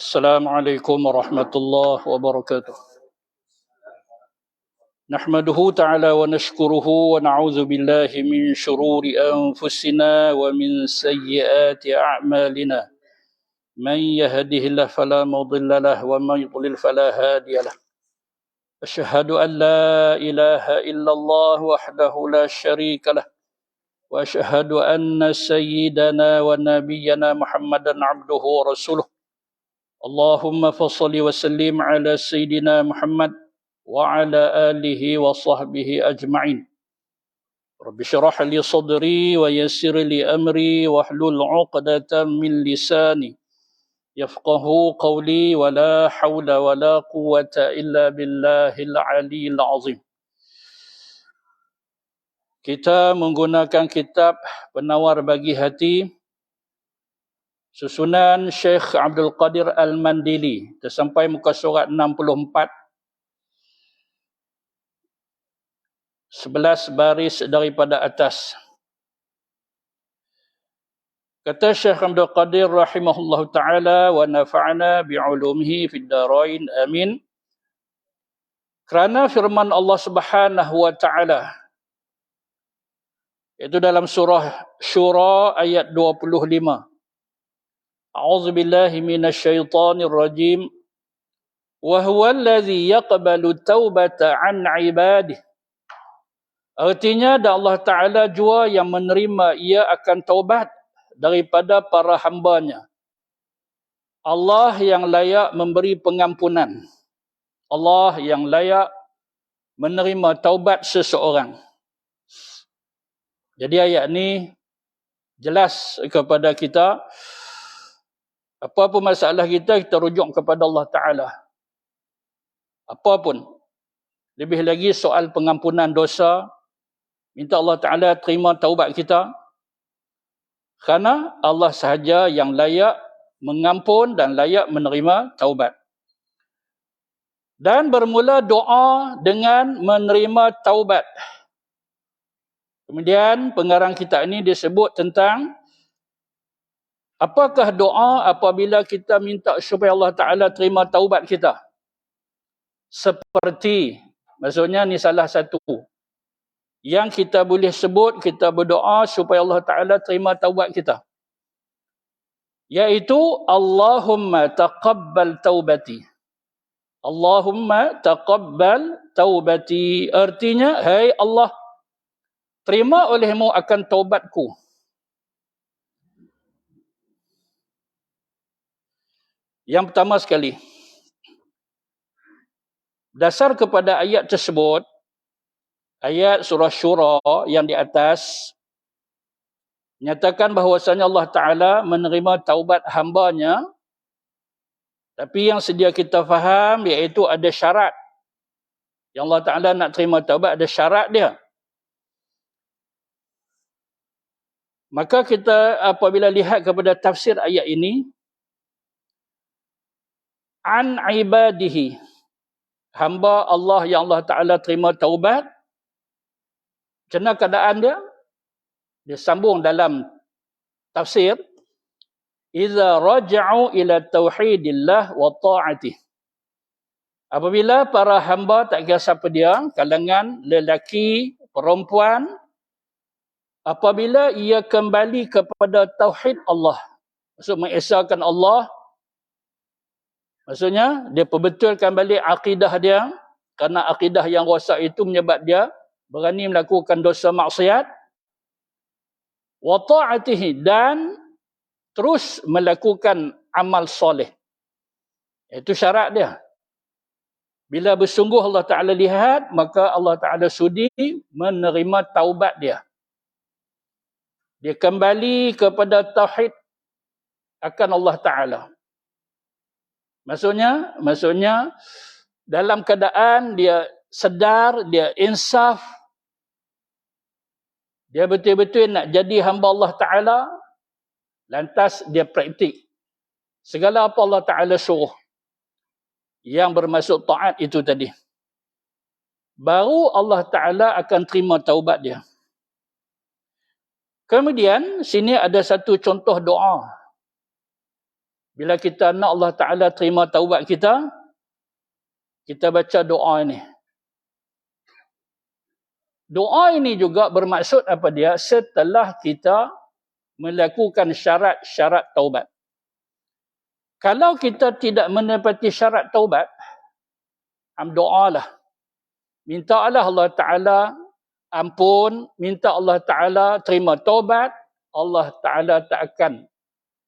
السلام عليكم ورحمة الله وبركاته. نحمده تعالى ونشكره ونعوذ بالله من شرور أنفسنا ومن سيئات أعمالنا. من يهده الله فلا مضل له ومن يضلل فلا هادي له. أشهد أن لا إله إلا الله وحده لا شريك له، وأشهد أن سيدنا ونبينا محمدا عبده ورسوله. اللهم فصل وسلم على سيدنا محمد وعلى آله وصحبه أجمعين. رب اشرح لي صدري ويسر لي أمري واحلل عقدة من لساني يفقه قولي ولا حول ولا قوة إلا بالله العلي العظيم. Kita menggunakan kitab Penawar Bagi Hati susunan Syekh Abdul Qadir Al-Mandili, sampai muka surat 64, 11 baris daripada atas. Kata Syekh Abdul Qadir rahimahullah ta'ala, wa nafa'ana bi'ulumihi fid darain amin. Kerana firman Allah Subhanahu wa ta'ala, iaitu dalam surah Syura ayat 25. A'udzu billahi minasyaitonir rajim. Wa huwal ladzi yaqbalu taubata 'an 'ibadihi. Artinya Allah Ta'ala jua yang menerima ia akan taubat daripada para hambanya. Allah yang layak memberi pengampunan. Allah yang layak menerima taubat seseorang. Jadi ayat ni jelas kepada kita, apa-apa masalah kita rujuk kepada Allah Ta'ala. Apapun. Lebih lagi soal pengampunan dosa, minta Allah Ta'ala terima taubat kita. Kerana Allah sahaja yang layak mengampun dan layak menerima taubat. Dan bermula doa dengan menerima taubat. Kemudian pengarang kitab ini disebut tentang apakah doa apabila kita minta supaya Allah Ta'ala terima taubat kita. Seperti, maksudnya ni salah satu yang kita boleh sebut, kita berdoa supaya Allah Ta'ala terima taubat kita. Iaitu, Allahumma taqabbal taubati. Allahumma taqabbal taubati. Artinya, hai Allah, terima olehmu akan taubatku. Yang pertama sekali, dasar kepada ayat tersebut, ayat surah Syura yang di atas, nyatakan bahawasanya Allah Ta'ala menerima taubat hambanya, tapi yang sedia kita faham iaitu ada syarat. Yang Allah Ta'ala nak terima taubat ada syarat dia. Maka kita apabila lihat kepada tafsir ayat ini, an ibadihi, hamba Allah yang Allah Ta'ala terima taubat, macam mana keadaan dia? Dia sambung dalam tafsir, iza raja'u ila tauhidillah wa ta'atih. Apabila para hamba, tak kira siapa dia, kalangan lelaki, perempuan, apabila ia kembali kepada tauhid Allah, maksud mengesahkan Allah, maksudnya dia perbetulkan balik akidah dia, kerana akidah yang rosak itu menyebab dia berani melakukan dosa maksiat, wa ta'atihi, dan terus melakukan amal soleh. Itu syarat dia. Bila bersungguh Allah Ta'ala lihat, maka Allah Ta'ala sudi menerima taubat dia. Dia kembali kepada tauhid akan Allah Ta'ala. Maksudnya dalam keadaan dia sedar, dia insaf, dia betul-betul nak jadi hamba Allah Ta'ala, lantas dia praktik segala apa Allah Ta'ala suruh, yang bermaksud taat itu tadi. Baru Allah Ta'ala akan terima taubat dia. Kemudian, sini ada satu contoh doa. Bila kita nak Allah Ta'ala terima taubat kita, kita baca doa ini. Doa ini juga bermaksud apa dia? Setelah kita melakukan syarat-syarat taubat. Kalau kita tidak menepati syarat taubat, doalah. Minta Allah Ta'ala ampun, minta Allah Ta'ala terima taubat, Allah Ta'ala tak akan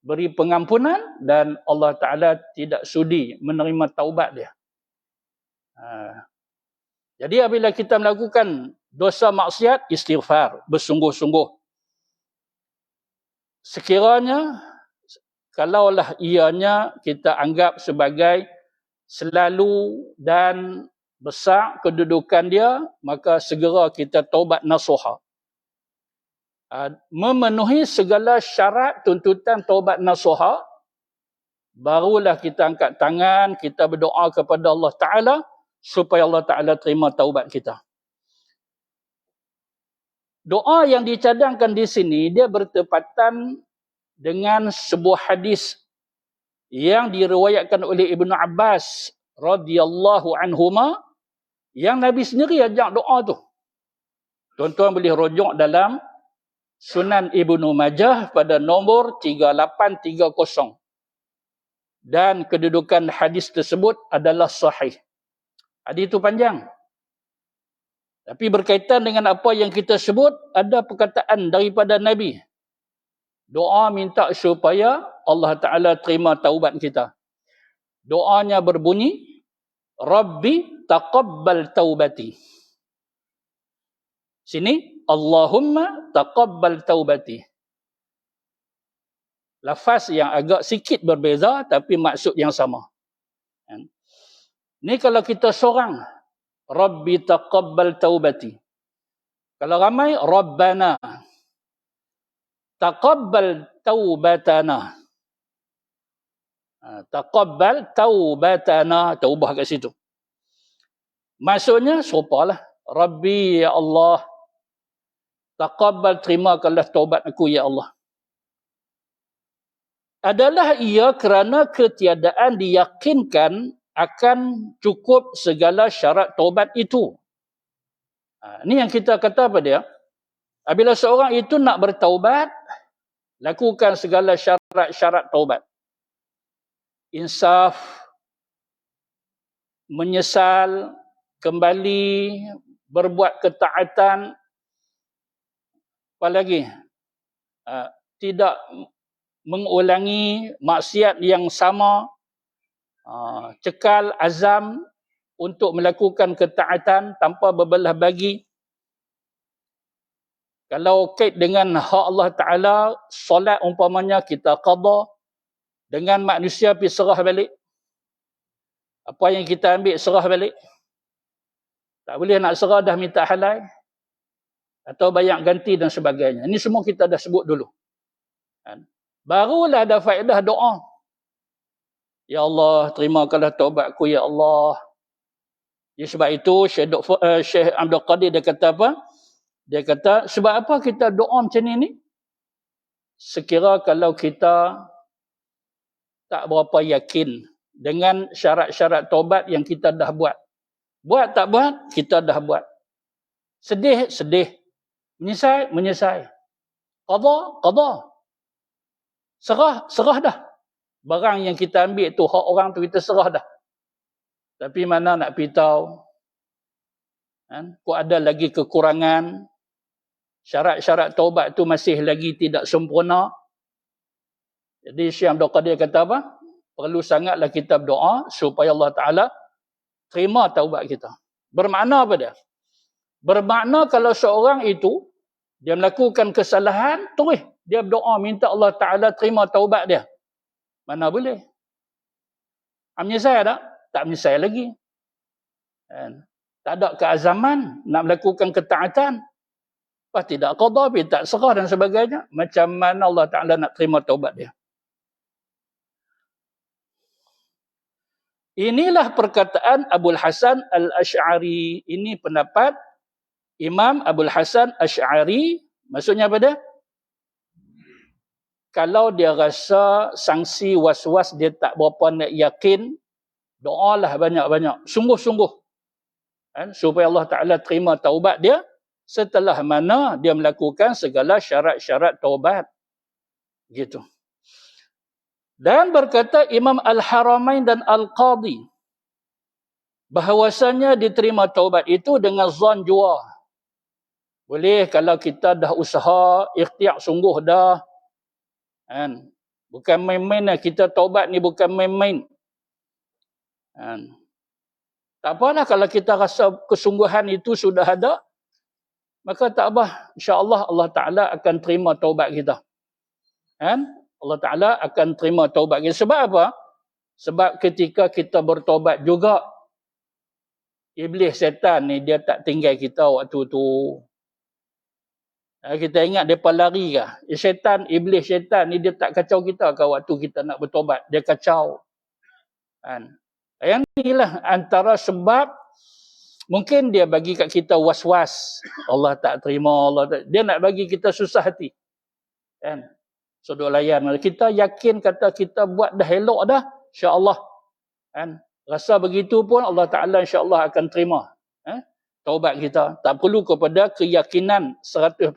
beri pengampunan dan Allah Ta'ala tidak sudi menerima taubat dia. Jadi apabila kita melakukan dosa maksiat, istighfar, bersungguh-sungguh. Sekiranya, kalaulah ianya kita anggap sebagai selalu dan besar kedudukan dia, maka segera kita taubat nasuha. Memenuhi segala syarat tuntutan taubat nasuha, barulah kita angkat tangan, kita berdoa kepada Allah Ta'ala, supaya Allah Ta'ala terima taubat kita. Doa yang dicadangkan di sini, dia bertepatan dengan sebuah hadis yang diriwayatkan oleh Ibnu Abbas radhiyallahu anhuma, yang Nabi sendiri ajak doa tu. Tuan-tuan boleh rujuk dalam Sunan Ibnu Majah pada nombor 3830. Dan kedudukan hadis tersebut adalah sahih. Hadis itu panjang. Tapi berkaitan dengan apa yang kita sebut, ada perkataan daripada Nabi. Doa minta supaya Allah Ta'ala terima taubat kita. Doanya berbunyi, Rabbi taqabbal taubati. Sini, Allahumma taqabbal taubati. Lafaz yang agak sikit berbeza, tapi maksud yang sama. Ini kalau kita seorang, Rabbi taqabbal taubati. Kalau ramai, Rabbana taqabbal taubatana. Taqabbal taubatana. Kita ubah kat situ. Maksudnya, serupalah. Rabbi, ya Allah, taqabbal, terimakanlah taubat aku, ya Allah. Adalah ia kerana ketiadaan diyakinkan akan cukup segala syarat taubat itu. Ini yang kita kata apa dia? Apabila seorang itu nak bertaubat, lakukan segala syarat-syarat taubat. Insaf, menyesal, kembali, berbuat ketaatan, apalagi tidak mengulangi maksiat yang sama, cekal azam untuk melakukan ketaatan tanpa berbelah bagi. Kalau kait dengan hak Allah Ta'ala, solat umpamanya kita qada, dengan manusia pergi serah balik. Apa yang kita ambil serah balik. Tak boleh nak serah dah minta halal. Atau bayar ganti dan sebagainya. Ini semua kita dah sebut dulu. Barulah ada faedah doa. Ya Allah, terimakanlah taubatku, ya Allah. Ya, sebab itu Syekh Abdul Qadir dia kata apa? Dia kata, sebab apa kita doa macam ni? Sekira kalau kita tak berapa yakin dengan syarat-syarat taubat yang kita dah buat. Buat tak buat, kita dah buat. Sedih, sedih. Menyesal, menyesal. Qada, qada. Serah, serah dah. Barang yang kita ambil tu, hak orang tu kita serah dah. Tapi mana nak pergi tahu. Kok ada lagi kekurangan. Syarat-syarat taubat tu masih lagi tidak sempurna. Jadi Syekh Abdul Qadir kata apa? Perlu sangatlah kita berdoa supaya Allah Ta'ala terima taubat kita. Bermakna apa dia? Bermakna kalau seorang itu, dia melakukan kesalahan, terus dia berdoa minta Allah Ta'ala terima taubat dia. Mana boleh? Menyesal tak? Tak menyesal lagi. Tak ada keazaman nak melakukan ketaatan. Lepas tidak qada, tak serah dan sebagainya. Macam mana Allah Ta'ala nak terima taubat dia? Inilah perkataan Abul Hasan Al-Asy'ari. Ini pendapat Imam Abul Hasan Asy'ari. Maksudnya apa dia? kalau dia rasa sangsi was-was dia tak berapa nak yakin, doalah banyak-banyak, sungguh-sungguh. Supaya Allah Ta'ala terima taubat dia setelah mana dia melakukan segala syarat-syarat taubat. Gitu. Dan berkata Imam Al-Haramain dan Al-Qadhi, bahawasanya diterima taubat itu dengan zon jua. Boleh kalau kita dah usaha, ikhtiar sungguh dah. Kan? Bukan main-main lah. Kita taubat ni bukan main-main. Kan? Tak apalah kalau kita rasa kesungguhan itu sudah ada, maka tak apa. InsyaAllah Allah Ta'ala akan terima taubat kita. Kan? Allah Ta'ala akan terima taubat kita. Sebab apa? Sebab ketika kita bertaubat juga, iblis setan ni dia tak tinggal kita waktu tu. Kita ingat mereka lari ke? Syaitan, iblis syaitan ni dia tak kacau kita ke waktu kita nak bertobat? Dia kacau. Kan? Yang inilah antara sebab mungkin dia bagi kat kita was-was. Allah tak terima, dia nak bagi kita susah hati. Kan? So, duk layan. Kita yakin kata kita buat dah elok dah, insya-Allah. Kan? Rasa begitu pun Allah Ta'ala insya-Allah akan terima. Taubat kita. Tak perlu kepada keyakinan 100%.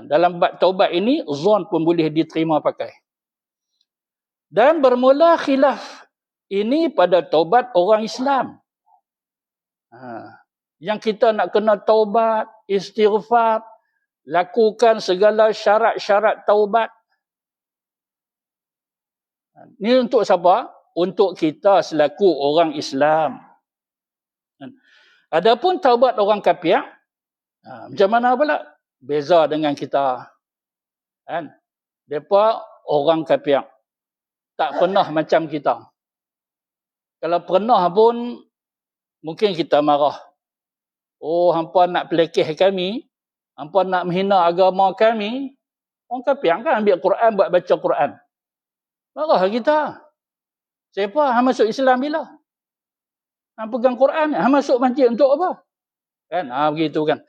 Dalam bab taubat ini, zon pun boleh diterima pakai. Dan bermula khilaf ini pada taubat orang Islam. Yang kita nak kena taubat, istighfar, lakukan segala syarat-syarat taubat. Ini untuk siapa? Untuk kita selaku orang Islam. Adapun taubat orang kafir, macam mana pula? Beza dengan kita. Kan? Mereka orang kafir. Tak pernah macam kita. Kalau pernah pun, mungkin kita marah. Oh, hampa nak pelekeh kami, hampa nak menghina agama kami. Orang kafir kan ambil Quran buat baca Quran. Marah kita. Siapa yang masuk Islam bila? Yang pegang Quran, yang masuk masjid untuk apa? Kan? Begitu kan.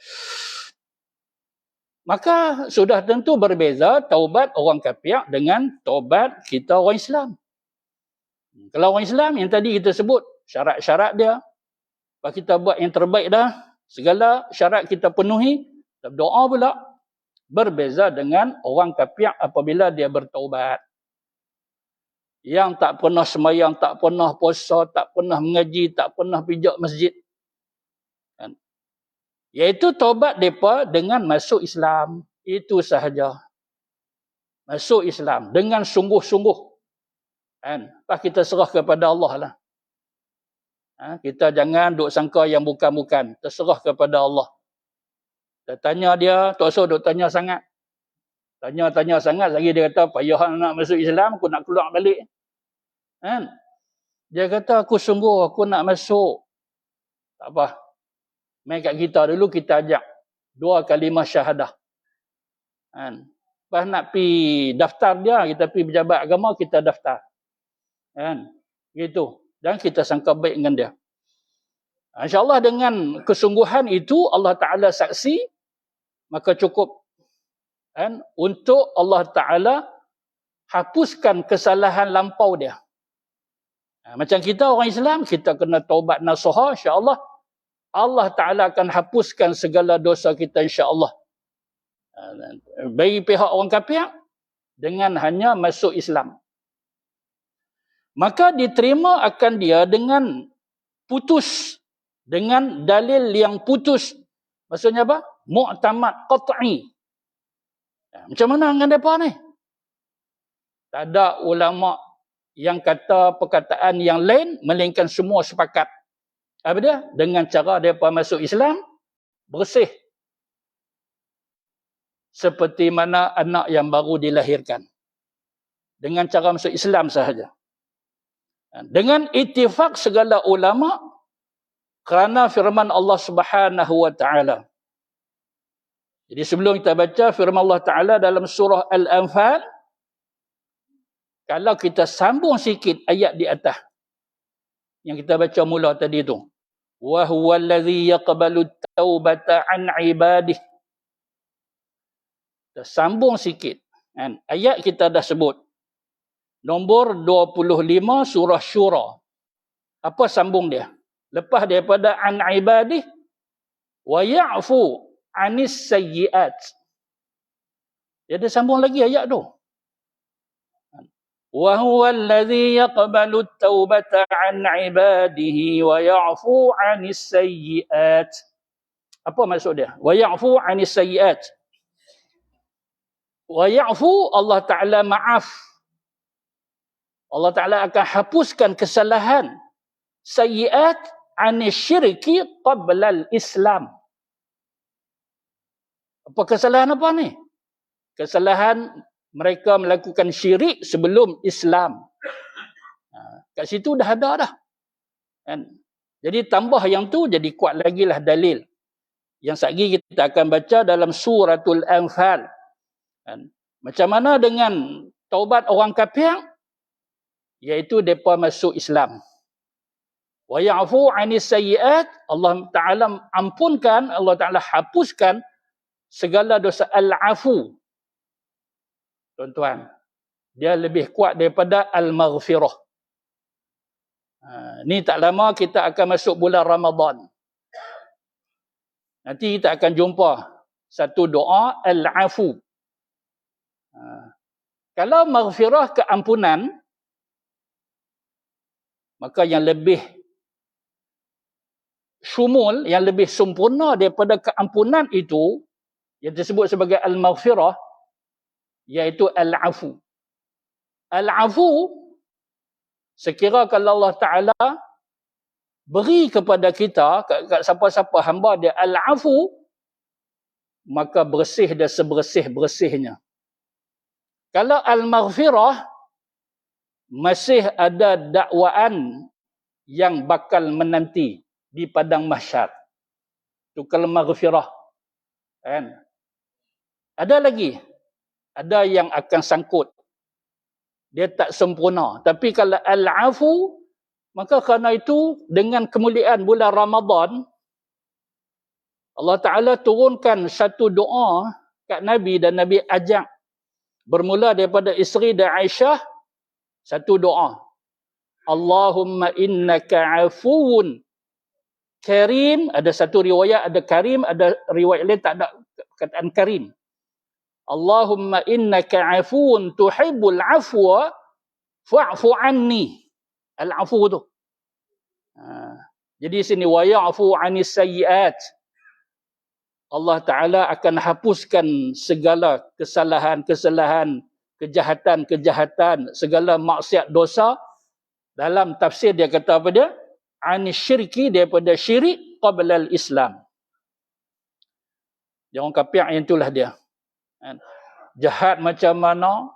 Maka sudah tentu berbeza taubat orang kafir dengan taubat kita orang Islam. Kalau orang Islam yang tadi kita sebut, syarat-syarat dia, kita buat yang terbaik dah, segala syarat kita penuhi, doa pula, berbeza dengan orang kafir apabila dia bertaubat. Yang tak pernah sembahyang, tak pernah puasa, tak pernah mengaji, tak pernah pijak masjid. Kan? Iaitu taubat mereka dengan masuk Islam. Itu sahaja. Masuk Islam dengan sungguh-sungguh. Kan? Lepas kita serah kepada Allah lah. Kita jangan duk sangka yang bukan-bukan. Terserah kepada Allah. Kita tanya dia, tak usah duk tanya sangat. Tanya-tanya sangat lagi dia kata, payah nak masuk Islam, aku nak keluar balik. Kan? Dia kata, aku sungguh, aku nak masuk. Tak apa. Main kat kita dulu, kita ajak 2 kalimah syahadah. Kan? Lepas nak pergi daftar dia, kita pergi pejabat agama, kita daftar. Kan? Gitu. Dan kita sangka baik dengan dia. InsyaAllah dengan kesungguhan itu, Allah Ta'ala saksi, maka cukup. Kan? Untuk Allah Ta'ala hapuskan kesalahan lampau dia. Macam kita orang Islam, kita kena taubat nasuha, insyaAllah. Allah Ta'ala akan hapuskan segala dosa kita, insyaAllah. Bagi pihak orang kafir, dengan hanya masuk Islam. Maka diterima akan dia dengan putus. Dengan dalil yang putus. Maksudnya apa? Mu'tamad qat'i. Macam mana dengan mereka ni? Tak ada ulama' yang kata perkataan yang lain, melainkan semua sepakat. Apa dia? Dengan cara mereka masuk Islam, bersih. Seperti mana anak yang baru dilahirkan. Dengan cara masuk Islam sahaja. Dengan ittifaq segala ulama, kerana firman Allah Subhanahu wa Ta'ala. Jadi sebelum kita baca firman Allah Ta'ala dalam surah Al-Anfal, kalau kita sambung sikit ayat di atas, yang kita baca mula tadi tu, wa huwa allazi yaqbalu at-taubata an ibadihi. Kita sambung sikit. Kan? Ayat kita dah sebut. Nombor 25 surah Syura. Apa sambung dia? Lepas daripada an ibadih wa ya'fu anis sayyi'at. Dia ada sambung lagi ayat tu. Wa huwa alladhi yaqbalu at-taubata an ibadihi wa ya'fu anis sayyi'at. Apa maksud dia? Wa ya'fu anis sayyi'at. Wa ya'fu, Allah Ta'ala maaf. Allah Ta'ala akan hapuskan kesalahan sayyi'at anis syirki qabla al-Islam. Apa kesalahan apa ni? Kesalahan mereka melakukan syirik sebelum Islam. Kat situ dah ada dah. Kan? Jadi tambah yang tu jadi kuat lagi lah dalil. Yang lagi kita akan baca dalam suratul Anfal. Kan? Macam mana dengan taubat orang kafir? Iaitu mereka masuk Islam. Wa ya'fu 'anis sayyi'at, Allah Ta'ala ampunkan, Allah Ta'ala hapuskan segala dosa. Al-afu. Tuan-tuan, dia lebih kuat daripada al-maghfirah. Ni tak lama kita akan masuk bulan Ramadan. Nanti kita akan jumpa satu doa al-afu. Kalau maghfirah, keampunan, maka yang lebih syumul, yang lebih sempurna daripada keampunan itu, yang disebut sebagai al-maghfirah, iaitu al-afu. Al-afu, sekira kalau Allah Ta'ala beri kepada kita, kat siapa-siapa hamba dia al-afu, maka bersih dan sebersih-bersihnya. Kalau al-maghfirah, masih ada dakwaan yang bakal menanti di padang mahsyar. Itu kalau maghfirah. Kan? Ada lagi. Ada yang akan sangkut. Dia tak sempurna. Tapi kalau al-afu, maka kerana itu dengan kemuliaan bulan Ramadan, Allah Ta'ala turunkan satu doa kat Nabi dan Nabi ajak. Bermula daripada isteri dan Aisyah, satu doa. Allahumma innaka afuun karim. Ada satu riwayat ada karim, ada riwayat lain tak ada kataan karim. Allahumma innaka afuun tuhibbul afwa fa'fu anni. Al-afu tu. Jadi sini wa ya'fu anis sayyi'at. Allah Ta'ala akan hapuskan segala kesalahan-kesalahan, kejahatan-kejahatan, segala maksiat dosa. Dalam tafsir dia kata apa dia? Anis syirki, daripada syirik qabla al-Islam. Jangan kafir, yang itulah dia. Jahat macam mana,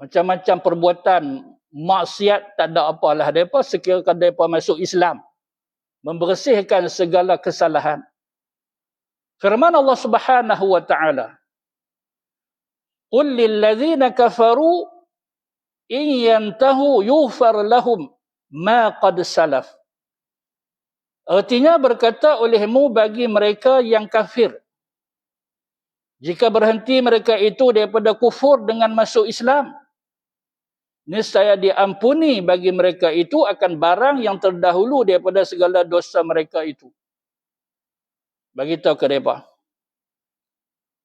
macam-macam perbuatan maksiat, tak ada apalah mereka sekira mereka masuk Islam, membersihkan segala kesalahan. Firman Allah Subhanahu wa taala, qul lil ladzina kafaru in yantahu yughfar lahum ma qad salaf. Artinya berkata olehmu bagi mereka yang kafir, jika berhenti mereka itu daripada kufur dengan masuk Islam, niscaya diampuni bagi mereka itu akan barang yang terdahulu daripada segala dosa mereka itu. Bagitahu ke mereka.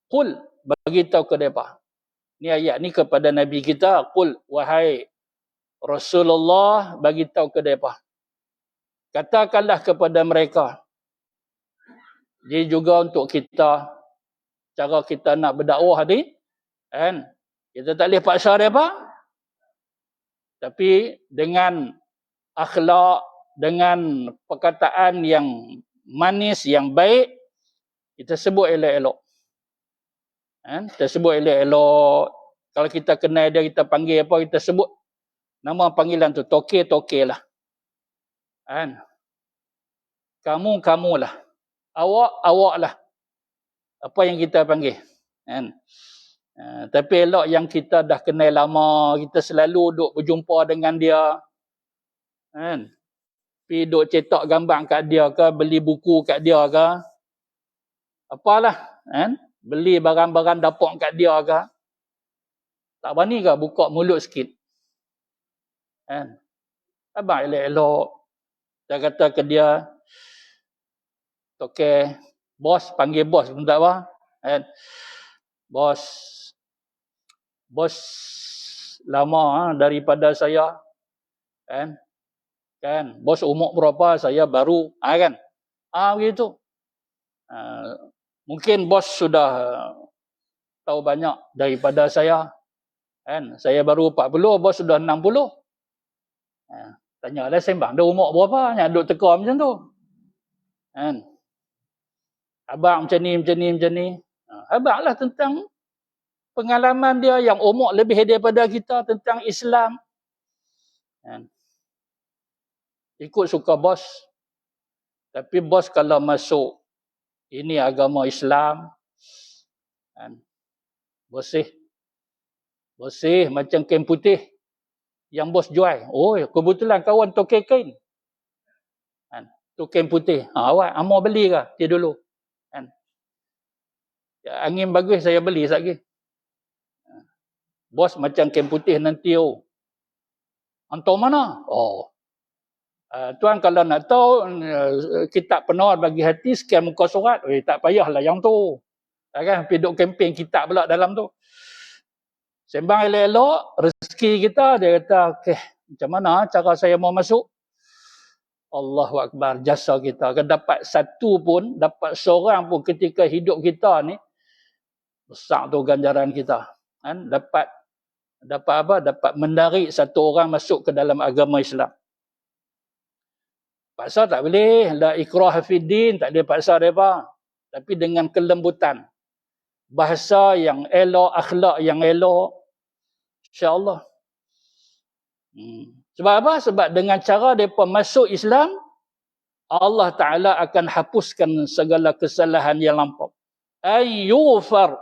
Qul, bagitahu ke mereka. Ni ayat ni kepada Nabi kita. Qul, wahai Rasulullah, bagitahu ke mereka. Katakanlah kepada mereka. Jadi juga untuk kita, cara kita nak berdakwah ni, kan? Kita tak boleh paksa mereka. Tapi dengan akhlak, dengan perkataan yang manis, yang baik, kita sebut elok-elok. Kita sebut elok-elok. Kalau kita kenal dia, kita panggil apa, kita sebut nama panggilan tu. Toke-toke lah. Kamu lah. Awak lah. Apa yang kita panggil. Tapi elok yang kita dah kenal lama, kita selalu duk berjumpa dengan dia. Pergi duk cetak gambar kat dia ke, beli buku kat dia ke. Apalah. Beli barang-barang dapur kat dia ke. Tak berani ke buka mulut sikit? Kan? Abang elok-elok. Dia kata ke dia, okey, bos, panggil bos pun tak apa. Kan? Bos lama daripada saya. Kan? Bos umur berapa, saya baru. Kan? Begitu. Mungkin bos sudah tahu banyak daripada saya. Kan? Saya baru 40, bos sudah 60. Tanyalah sembang, dia umur berapa? Yang duduk teka macam tu. Kan? Abang macam ni. Abang lah tentang pengalaman dia yang umur lebih daripada kita tentang Islam. Kan? Ikut suka bos. Tapi bos kalau masuk ini agama Islam, kan? Bersih macam kain putih yang bos jual. Oh, kebetulan kawan tokek kain. Kan? Tu kain putih. Awak amal beli ke? Dia dulu. Kan? Ya, angin bagus saya beli lagi. Bos macam kain putih nanti. Antum mana? Tuan kalau nak tahu kitab penawar bagi hati sekian muka surat. Tak payahlah yang tu. Kan? Piduk kempen kitab pula dalam tu. Sembang elok-elok, rezeki kita, dia kata, okey, macam mana cara saya mau masuk? Allahu Akbar, jasa kita. Kan dapat satu pun, dapat seorang pun ketika hidup kita ni, besar tu ganjaran kita. Kan? Dapat apa? Dapat menarik satu orang masuk ke dalam agama Islam. Paksa tak boleh. La ikrah fiddin, tak boleh paksa mereka. Tapi dengan kelembutan. Bahasa yang elok, akhlak yang elok. InsyaAllah. Sebab apa? Sebab dengan cara mereka masuk Islam, Allah Ta'ala akan hapuskan segala kesalahan yang lampau. Ayyughfar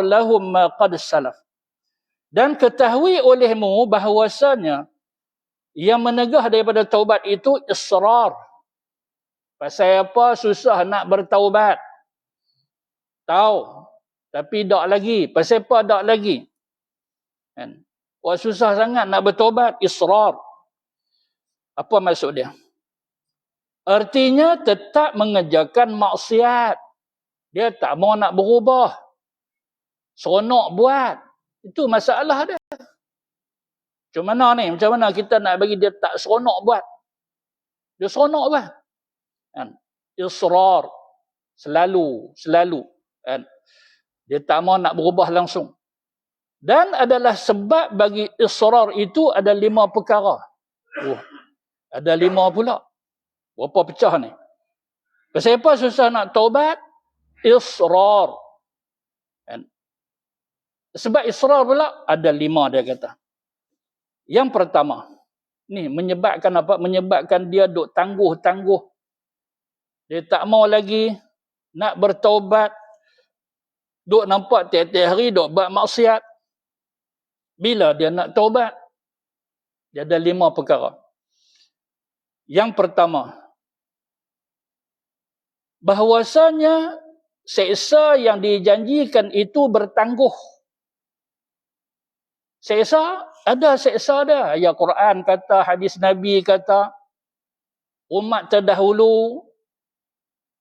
lahum ma qad salaf. Dan ketahui olehmu bahawasanya yang menegah daripada taubat itu israr. Pasal apa susah nak bertaubat? Tahu. Tapi tak lagi. Pasal apa tak lagi? Kan? Wah, susah sangat nak bertaubat. Israr. Apa maksud dia? Artinya tetap mengerjakan maksiat. Dia tak mau nak berubah. Seronok buat. Itu masalah dia. Macam mana ni? Macam mana kita nak bagi dia tak seronok buat? Dia seronok buat. Kan? Israr. Selalu. Kan? Dia tak mau nak berubah langsung. Dan adalah sebab bagi israr itu ada 5 perkara. Ada 5 pula. Berapa pecah ni? Pasal apa susah nak taubat? Israr. Kan? Sebab israr pula ada 5 dia kata. Yang pertama, ni menyebabkan apa? Menyebabkan dia duk tangguh-tangguh. Dia tak mau lagi nak bertaubat. Duk nampak tiap-tiap hari duk buat maksiat. Bila dia nak taubat? Dia ada 5 perkara. Yang pertama, bahawasanya seksa yang dijanjikan itu bertangguh. Seksa, ada seksa dah. Ya Quran kata, hadis Nabi kata, umat terdahulu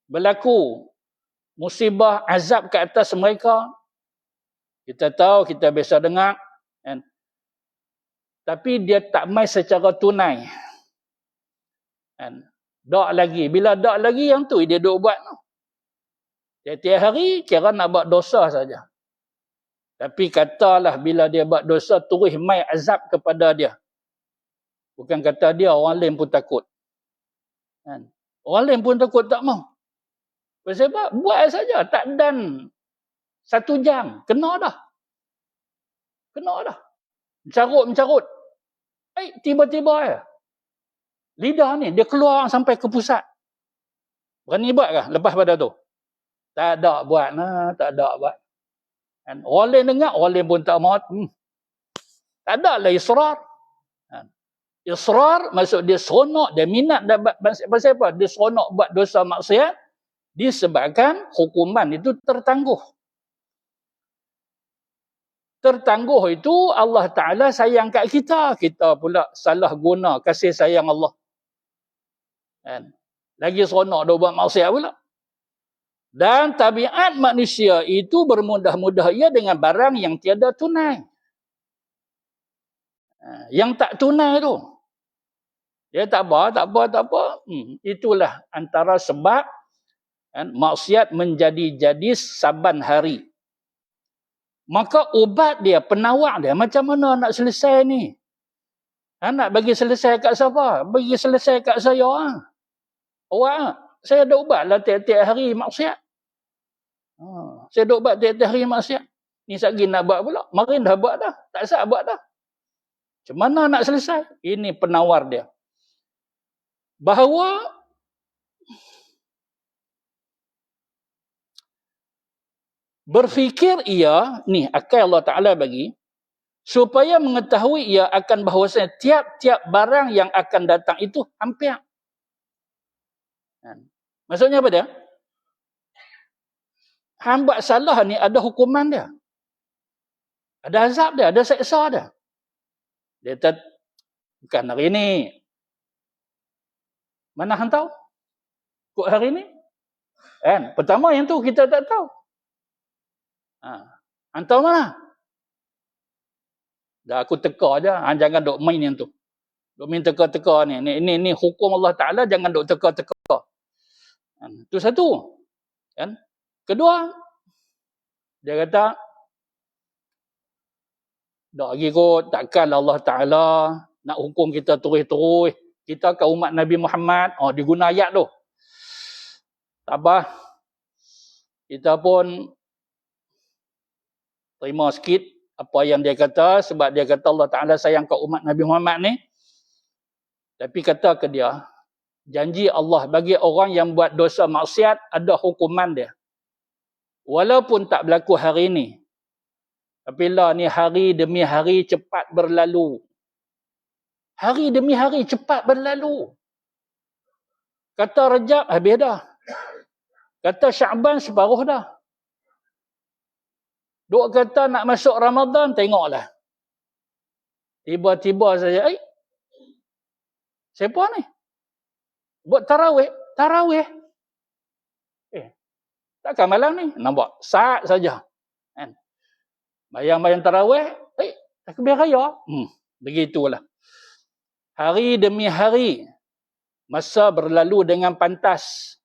berlaku musibah, azab ke atas mereka. Kita tahu, kita biasa dengar. Kan? Tapi dia tak mai secara tunai. Kan? Dak lagi. Bila dak lagi, yang tu dia duk buat. Tiap-tiap hari, kira nak buat dosa saja. Tapi katalah bila dia buat dosa, terus mai azab kepada dia. Bukan kata dia, orang lain pun takut. Kan? Orang lain pun takut tak mau. Sebab buat saja, tak dan 1 jam, kena dah. Mencarut. Tiba-tiba lidah ni, dia keluar sampai ke pusat. Berani buat ke lepas pada tu? Tak ada buat. Kan? Orang lain dengar, orang lain pun tak mahu. Tak ada lah israr. Kan? Israr maksud dia seronok, dia minat. Pasal apa? Dia seronok buat dosa maksiat. Disebabkan hukuman itu tertangguh. tertangguh itu Allah Ta'ala sayang kat kita. Kita pula salah guna kasih sayang Allah. Kan? Lagi seronok dia buat maksiat pula. Dan tabiat manusia itu bermudah-mudah ia dengan barang yang tiada tunai. Yang tak tunai tu. Dia tak apa. Itulah antara sebab kan, maksiat menjadi saban hari. Maka ubat dia, penawar dia, macam mana nak selesai ni? Nak bagi selesai kat siapa? Bagi selesai kat saya. Awak, saya ada ubat lah tiap-tiap hari maksiat. Saya ada ubat tiap-tiap hari maksiat. Ni satgi nak buat pula. Marin dah buat dah. Tak sah buat dah. Macam mana nak selesai? Ini penawar dia. Bahawa berfikir ia, ni akal Allah Ta'ala bagi, supaya mengetahui ia akan bahawasanya tiap-tiap barang yang akan datang itu hampir. Maksudnya apa dia? Hang buat salah ni ada hukuman dia. Ada azab dia, ada seksa dia. Dia bukan hari ni. Mana hang tahu? Kok hari ni? Kan? Pertama yang tu kita tak tahu. Hang tahu mana? Dah aku teka je. Hang jangan duk main yang tu. Duk main teka-teka ni. Ni hukum Allah Ta'ala, jangan duk teka-teka. Itu satu. Kan? Kedua, dia kata, tak lagi kot, takkan Allah Ta'ala nak hukum kita terus-terus. Kita ke umat Nabi Muhammad, diguna ayat tu. Tak apa. Kita pun terima sikit apa yang dia kata, sebab dia kata Allah Ta'ala sayang ke umat Nabi Muhammad ni. Tapi kata ke dia, janji Allah bagi orang yang buat dosa maksiat, ada hukuman dia. Walaupun tak berlaku hari ni. Tapi lah ni hari demi hari cepat berlalu. Hari demi hari cepat berlalu. Kata Rajab, habis dah. Kata Sya'ban, separuh dah. Duk kata nak masuk Ramadan, tengoklah. Tiba-tiba saja, siapa ni? Buat tarawih. Tarawih. Takkan malam ni? Nampak? Saat saja. Kan? Bayang-bayang tarawih, takbir raya. Begitulah. Hari demi hari, masa berlalu dengan pantas.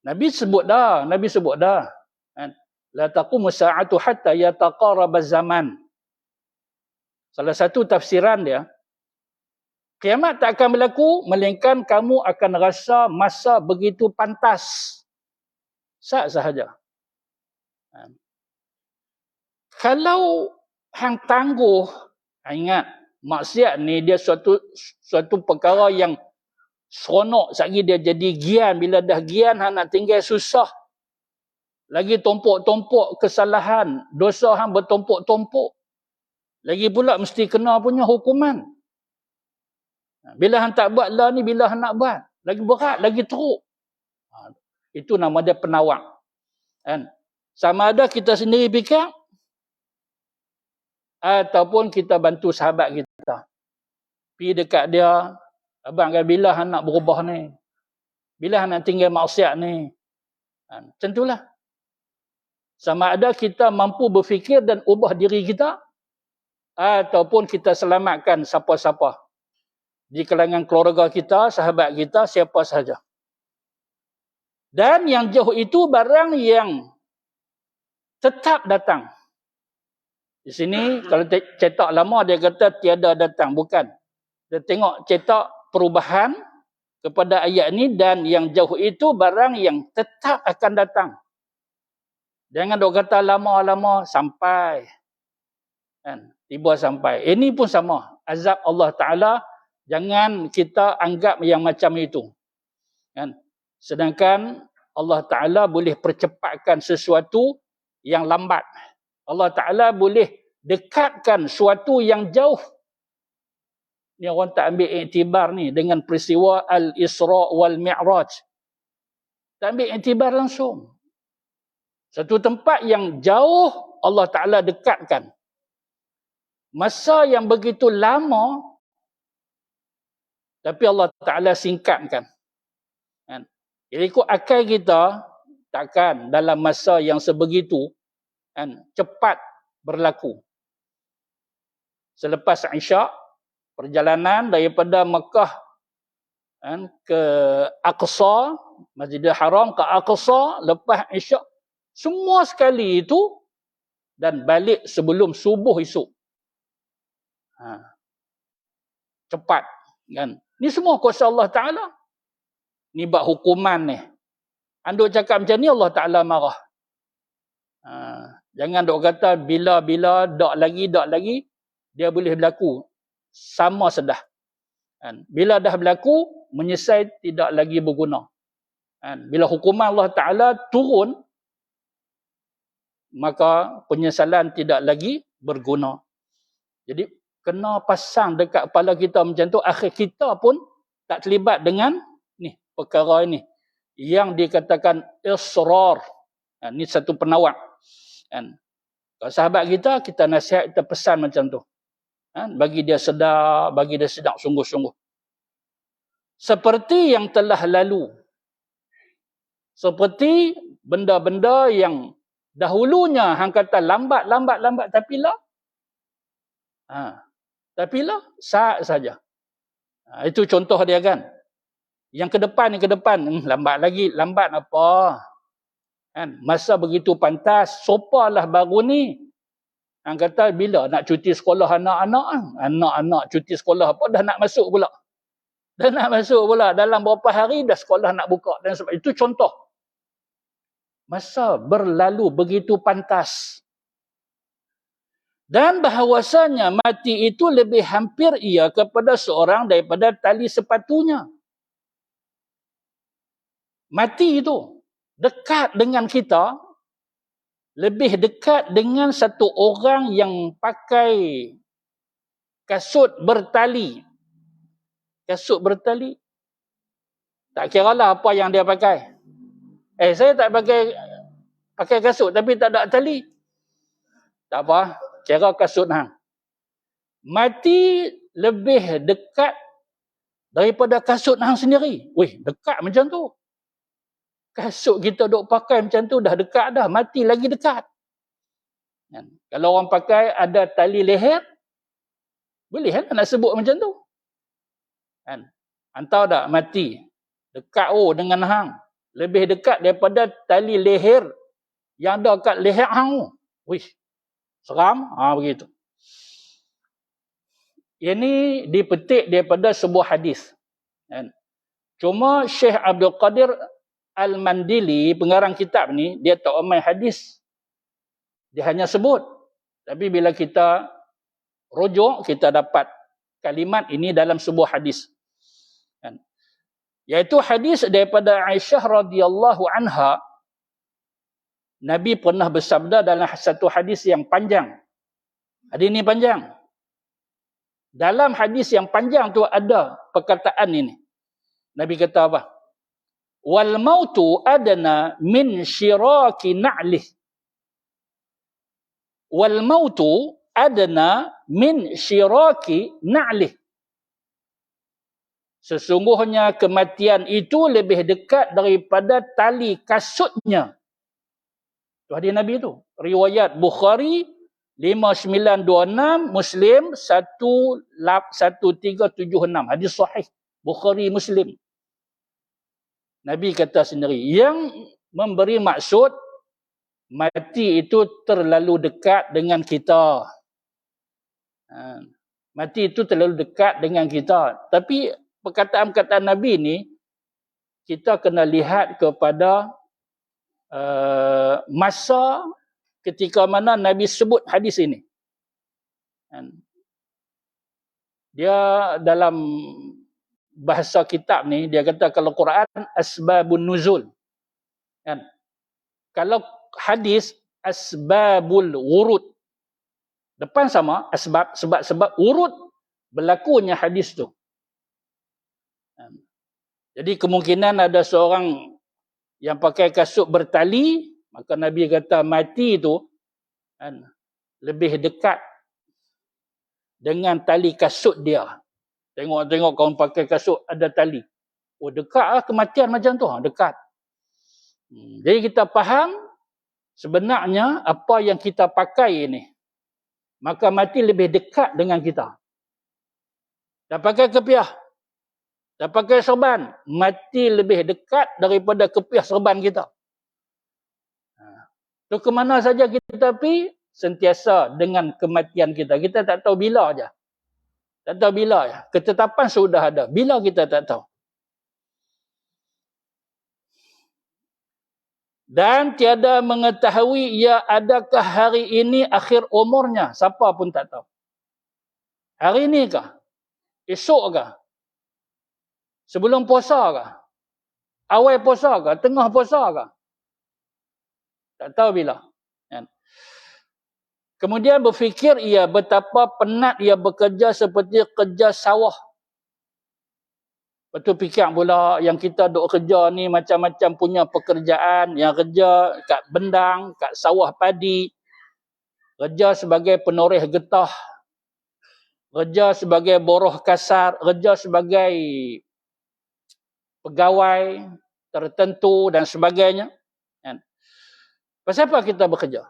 Nabi sebut dah. Kan? La taqumu sa'atu hatta yataqaraba zaman. Salah satu tafsiran dia, kiamat tak akan berlaku, melainkan kamu akan rasa masa begitu pantas. Saat sahaja. Kalau hang tangguh, ingat, maksiat ni dia suatu perkara yang seronok. Sekali dia jadi gian. Bila dah gian, hang nak tinggal susah. Lagi tumpuk-tumpuk kesalahan. Dosa hang bertumpuk-tumpuk. Lagi pula mesti kena punya hukuman. Bila hang tak buat lah ni, bila hang nak buat. Lagi berat, lagi teruk. Itu nama dia penawar. Kan? Sama ada kita sendiri fikir, ataupun kita bantu sahabat kita. Pergi dekat dia, abang kan bila hang nak berubah ni? Bila hang nak tinggal maksiat ni? Macam itulah. Sama ada kita mampu berfikir dan ubah diri kita, ataupun kita selamatkan siapa-siapa. Di kalangan keluarga kita, sahabat kita, siapa sahaja. Dan yang jauh itu barang yang tetap datang. Di sini, kalau cetak lama, dia kata tiada datang. Bukan. Dia tengok cetak perubahan kepada ayat ini, dan yang jauh itu barang yang tetap akan datang. Jangan dok kata lama-lama sampai. Kan? Tiba sampai. Ini pun sama. Azab Allah Ta'ala, jangan kita anggap yang macam itu. Kan? Sedangkan Allah Ta'ala boleh percepatkan sesuatu yang lambat. Allah Ta'ala boleh dekatkan sesuatu yang jauh. Ni orang tak ambil iktibar ni dengan peristiwa Al-Isra' wal-Mi'raj. Tak ambil iktibar langsung. Satu tempat yang jauh Allah Ta'ala dekatkan. Masa yang begitu lama, tapi Allah Ta'ala singkatkan. Kan? Jadi ikut akal kita, takkan dalam masa yang sebegitu, kan, cepat berlaku. Selepas Isyak, perjalanan daripada Mekah, kan, ke Aqsa, Masjidil Haram ke Aqsa, lepas Isyak, semua sekali itu, dan balik sebelum subuh esok. Cepat. Kan? Ni semua kuasa Allah Ta'ala. Ni bab hukuman ni. Anduk cakap macam ni, Allah Ta'ala marah. Jangan duk kata bila-bila, dak lagi, dia boleh berlaku. Sama sedah. Kan? Bila dah berlaku, menyesal tidak lagi berguna. Kan? Bila hukuman Allah Ta'ala turun, maka penyesalan tidak lagi berguna. Jadi, kena pasang dekat kepala kita macam tu, akhir kita pun tak terlibat dengan ni perkara ini yang dikatakan israr. Ni satu penawar. Kan? Kalau sahabat kita nasihat, kita pesan macam tu. Bagi dia sedar, bagi dia sedar sungguh-sungguh. Seperti yang telah lalu. Seperti benda-benda yang dahulunya hang kata lambat, tapi lah. Tapi lah, saat saja. Itu contoh dia kan. Yang ke depan, lambat lagi. Lambat apa? Kan? Masa begitu pantas, sopalah baru ni. Hang kata bila nak cuti sekolah anak-anak cuti sekolah apa, dah nak masuk pula. Dalam berapa hari dah sekolah nak buka. Dan sebab itu contoh. Masa berlalu begitu pantas. Dan bahawasanya mati itu lebih hampir ia kepada seorang daripada tali sepatunya. Mati itu dekat dengan kita, lebih dekat dengan satu orang yang pakai kasut bertali. Kasut bertali. Tak kira lah apa yang dia pakai. Saya tak pakai kasut tapi tak ada tali. Tak apa. Kira kasut hang. Mati lebih dekat daripada kasut hang sendiri. Weh, dekat macam tu. Kasut kita duk pakai macam tu dah dekat dah. Mati lagi dekat. Kalau orang pakai ada tali leher, boleh kan nak sebut macam tu. Tahu tak mati? Dekat dengan hang. Lebih dekat daripada tali leher yang ada kat leher hang. Wih. Seram, begitu. Ini dipetik daripada sebuah hadis. Cuma Syekh Abdul Qadir Al-Mandili, pengarang kitab ni, dia tak ramai hadis. Dia hanya sebut. Tapi bila kita rujuk, kita dapat kalimat ini dalam sebuah hadis. Iaitu hadis daripada Aisyah radhiyallahu anha. Nabi pernah bersabda dalam satu hadis yang panjang. Hadis ini panjang. Dalam hadis yang panjang tu ada perkataan ini. Nabi kata apa? Wal mautu adna min syiraki na'lih. Wal mautu adna min syiraki na'lih. Sesungguhnya kematian itu lebih dekat daripada tali kasutnya. Itu hadis Nabi itu. Riwayat Bukhari 5926, Muslim 1376. Hadis sahih. Bukhari Muslim. Nabi kata sendiri, yang memberi maksud mati itu terlalu dekat dengan kita. Mati itu terlalu dekat dengan kita. Tapi perkataan-perkataan Nabi ni, kita kena lihat kepada masa ketika mana Nabi sebut hadis ini. Dia dalam bahasa kitab ni, dia kata kalau Quran, asbabun nuzul. Kalau hadis, asbabul wurud. Depan sama, asbab, sebab urut berlakunya hadis tu. Jadi kemungkinan ada seorang yang pakai kasut bertali, maka Nabi kata mati itu lebih dekat dengan tali kasut dia. Tengok kawan pakai kasut ada tali. Oh, dekat lah kematian macam tu. Dekat. Jadi kita faham sebenarnya apa yang kita pakai ini, maka mati lebih dekat dengan kita. Dah pakai kepiah, dah pakai serban, mati lebih dekat daripada kepiah serban kita. Tu ke mana saja kita pergi, sentiasa dengan kematian kita. Kita tak tahu bila aja. Tak tahu bila ya. Ketetapan sudah ada. Bila kita tak tahu. Dan tiada mengetahui ia adakah hari ini akhir umurnya. Siapa pun tak tahu. Hari ini kah? Esok kah? Sebelum puasa kah? Awal puasa kah? Tengah puasa kah? Tak tahu bila. Kemudian berfikir ia betapa penat ia bekerja seperti kerja sawah. Lepas tu fikir pula yang kita duk kerja ni macam-macam punya pekerjaan. Yang kerja kat bendang, kat sawah padi. Kerja sebagai penoreh getah. Kerja sebagai boroh kasar. Kerja sebagai pegawai tertentu dan sebagainya. Pasal apa kita bekerja?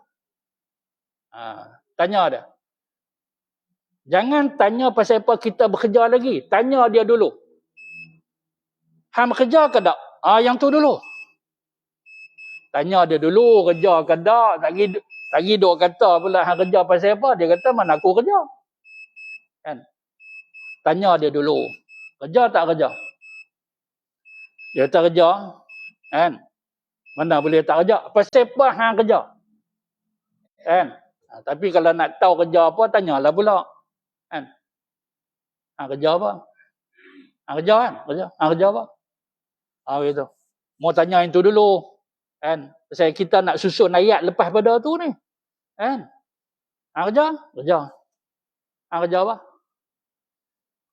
Tanya dia. Jangan tanya pasal apa kita bekerja lagi. Tanya dia dulu. Hang kerja ke tak? Yang tu dulu. Tanya dia dulu, kerja ke tak? Tak duk kata pula hang kerja pasal apa? Dia kata mana aku kerja. Kan? Tanya dia dulu. Kerja tak kerja? Dia tak kerja. Kan? Mana boleh tak kerja? Pasal apa hang kerja? Kan? Tapi kalau nak tahu kerja apa, tanyalah pula. Kan? Hang kerja apa? Hang kerja kan? Hang kerja apa? Gitu. Mau tanya itu dulu. Kan? Pasal kita nak susun ayat lepas pada tu ni. Kan? Hang kerja? Kerja. Hang kerja apa?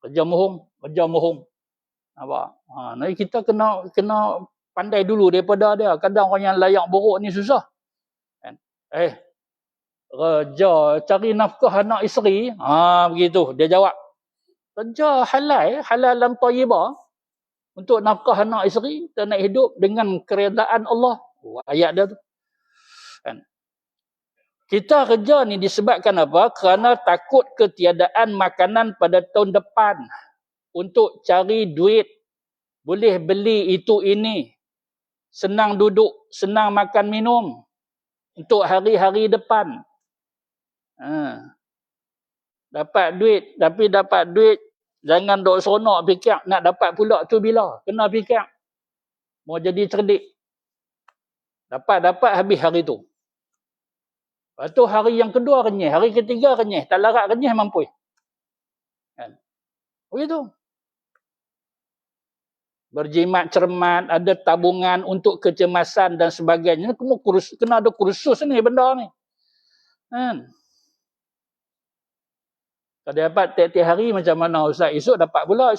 Kerja mohong. Kerja mohong. Apa? Nanti kita kena pandai dulu daripada dia. Kadang orang yang layak buruk ni susah. Kan? Kerja cari nafkah anak isteri. Begitu. Dia jawab. Kerja halal. Halalan tayyibah. Untuk nafkah anak isteri, kita nak hidup dengan keredaan Allah. Ayat dia tu. Kan? Kita kerja ni disebabkan apa? Kerana takut ketiadaan makanan pada tahun depan. Untuk cari duit. Boleh beli itu ini. Senang duduk, senang makan minum. Untuk hari-hari depan. Dapat duit, tapi dapat duit. Jangan duk seronok fikir nak dapat pula tu bila. Kena fikir. Mau jadi cerdik. Dapat habis hari tu. Lepas tu hari yang kedua renyih. Hari ketiga renyih. Tak larat renyih mampu. Kan? Begitu. Berjimat cermat. Ada tabungan untuk kecemasan dan sebagainya. Kena ada kursus ni benda ni. Kan? Kalau dapat tiap-tiap hari macam mana Ustaz? Esok dapat pula.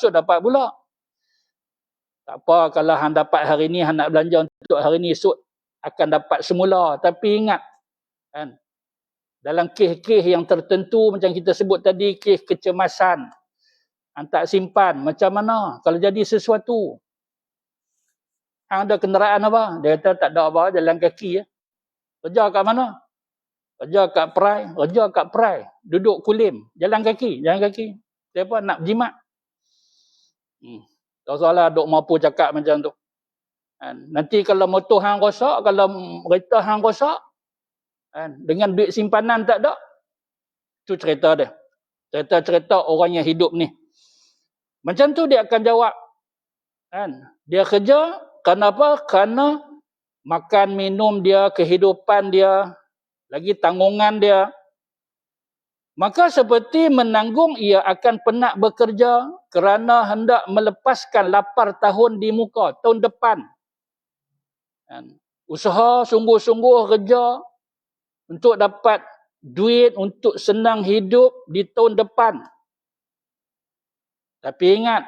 Tak apa kalau hang dapat hari ni, hang nak belanja untuk hari ni, esok akan dapat semula. Tapi ingat, kan? Dalam kes-kes yang tertentu macam kita sebut tadi, kes kecemasan. Hang tak simpan, macam mana? Kalau jadi sesuatu. Hang ada kenderaan apa? Dia kata tak ada apa, jalan kaki. Kerja kat mana? Kerja kat perai. Duduk kulim. Jalan kaki. Siapa nak berjimat? Tak salah duk mampu cakap macam tu. Nanti kalau motor hang rosak, kalau kereta hang rosak, dengan duit simpanan tak ada, tu cerita dia. Cerita orang yang hidup ni. Macam tu dia akan jawab. Dia kerja, kenapa? Kerana makan, minum dia, kehidupan dia, lagi tanggungan dia. Maka seperti menanggung ia akan penat bekerja kerana hendak melepaskan lapar tahun di muka, tahun depan. Usaha sungguh-sungguh kerja untuk dapat duit, untuk senang hidup di tahun depan. Tapi ingat,